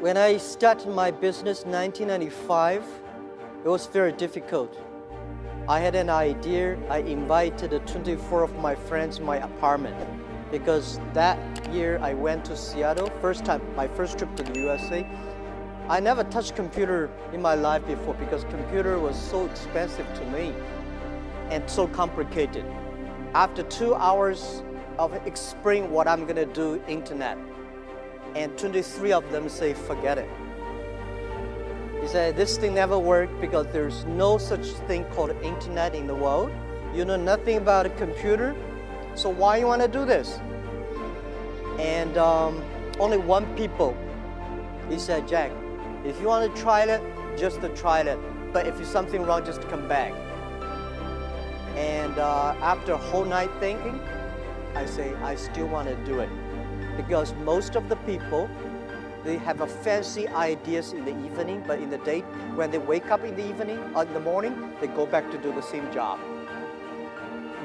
When I started my business in 1995, it was very difficult. I had an idea. I invited 24 of my friends in my apartment because that year I went to Seattle, my first trip to the USA. I never touched computer in my life before because computer was so expensive to me and so complicated. After 2 hours of explaining what I'm gonna do, internet, and 23 of them say, forget it. He said, this thing never worked because there's no such thing called internet in the world. You know nothing about a computer, so why you want to do this? And only one people, he said, Jack, if you want to try it, just to try it. But if there's something wrong, just come back. And after a whole night thinking, I say, I still want to do it. Because most of the people, they have a fancy ideas in the evening, but in the day, when they wake up in the evening or in the morning, they go back to do the same job.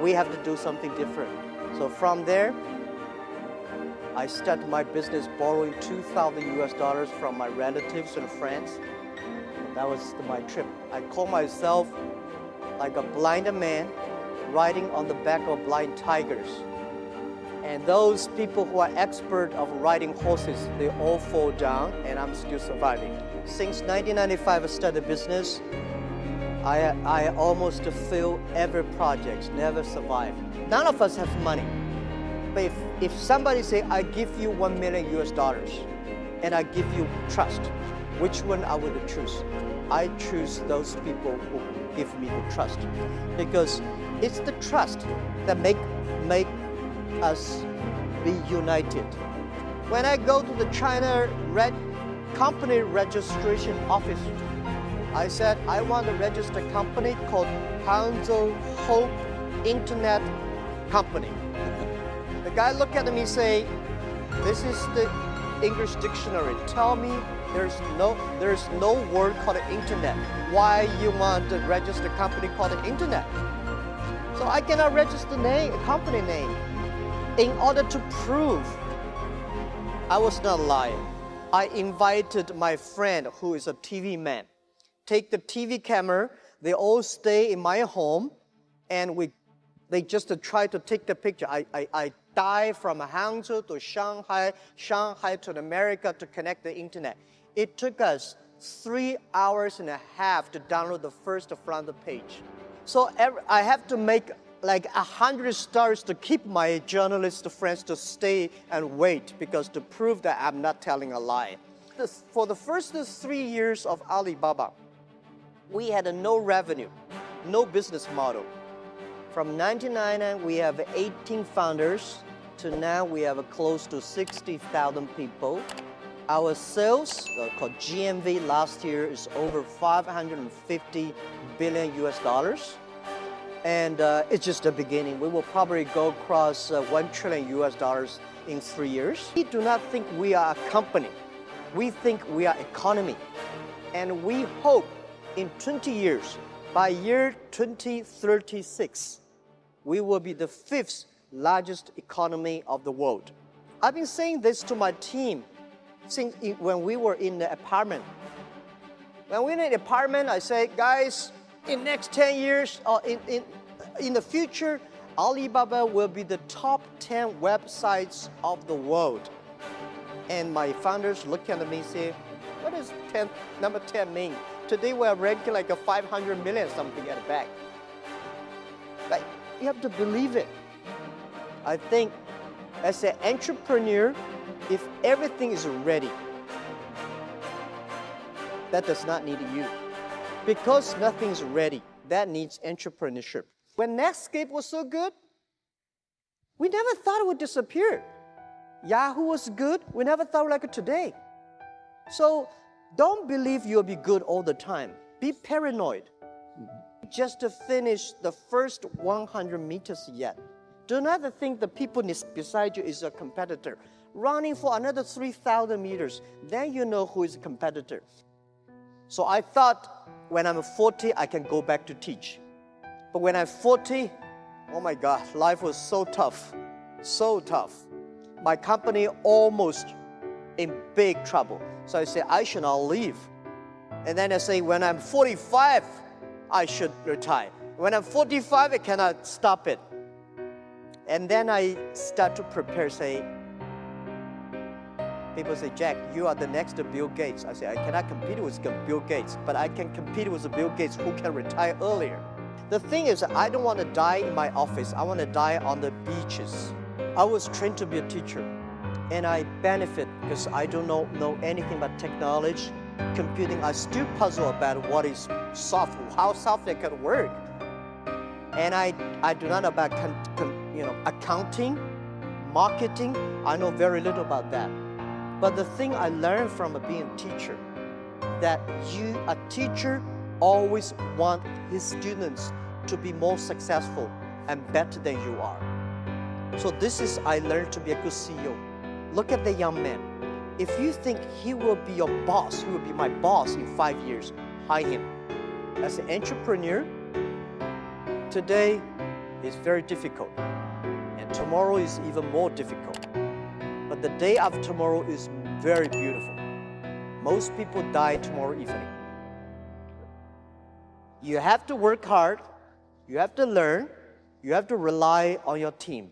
We have to do something different. So from there, I started my business borrowing $2,000 from my relatives and friends. That was my trip. I call myself like a blind man riding on the back of blind tigers. And those people who are expert of riding horses, they all fall down, and I'm still surviving. Since 1995, I started business. I almost failed every project, never survived. None of us have money. But if somebody say, I give you $1 million and I give you trust, which one I would choose? I choose those people who give me the trust. Because it's the trust that make us be united. When I go to the China company registration office, I said, I want to register a company called Hangzhou Hope Internet Company. The guy looked at me and say, this is the English dictionary. Tell me there's no word called internet. Why you want to register a company called internet? So I cannot register a company name. In order to prove I was not lying, I invited my friend who is a TV man. Take the TV camera, they all stay in my home, and they just try to take the picture. I dive from Hangzhou to Shanghai to America to connect the internet. It took us 3 hours and a half to download the first front page. So I have to make like 100 stars to keep my journalist friends to stay and wait because to prove that I'm not telling a lie. For the first 3 years of Alibaba, we had no revenue, no business model. From 1999, we have 18 founders to now we have close to 60,000 people. Our sales, called GMV last year, is over 550 billion US dollars. And it's just the beginning. We will probably go across 1 trillion US dollars in 3 years. We do not think we are a company. We think we are economy. And we hope in 20 years, by year 2036, we will be the 5th largest economy of the world. I've been saying this to my team since when we were in the apartment. When we were in the apartment, I say, guys, in the next 10 years, or in the future, Alibaba will be the top 10 websites of the world. And my founders look at me and say, what does number 10 mean? Today we're ranking like a 500 million something at the back. But you have to believe it. I think as an entrepreneur, if everything is ready, that does not need you. Because nothing's ready, that needs entrepreneurship. When Netscape was so good, we never thought it would disappear. Yahoo was good, we never thought like today. So don't believe you'll be good all the time. Be paranoid. Just to finish the first 100 meters yet. Do not think the people beside you is a competitor. Running for another 3,000 meters, then you know who is a competitor. So I thought when I'm 40, I can go back to teach. But when I'm 40, oh my God, life was so tough, so tough. My company almost in big trouble. So I say, I should not leave. And then I say, when I'm 45, I should retire. When I'm 45, I cannot stop it. And then I start to prepare, say, people say, Jack, you are the next Bill Gates. I say, I cannot compete with Bill Gates, but I can compete with Bill Gates who can retire earlier. The thing is, I don't want to die in my office. I want to die on the beaches. I was trained to be a teacher, and I benefit because I don't know anything about technology, computing. I still puzzle about what is software, how software can work. And I do not know about accounting, marketing. I know very little about that. But the thing I learned from being a teacher, that a teacher always want his students to be more successful and better than you are. So this is, I learned to be a good CEO. Look at the young man. If you think he will be your boss, he will be my boss in 5 years, hire him. As an entrepreneur, today is very difficult, and tomorrow is even more difficult. But the day after tomorrow is very beautiful. Most people die tomorrow evening. You have to work hard, you have to learn, you have to rely on your team.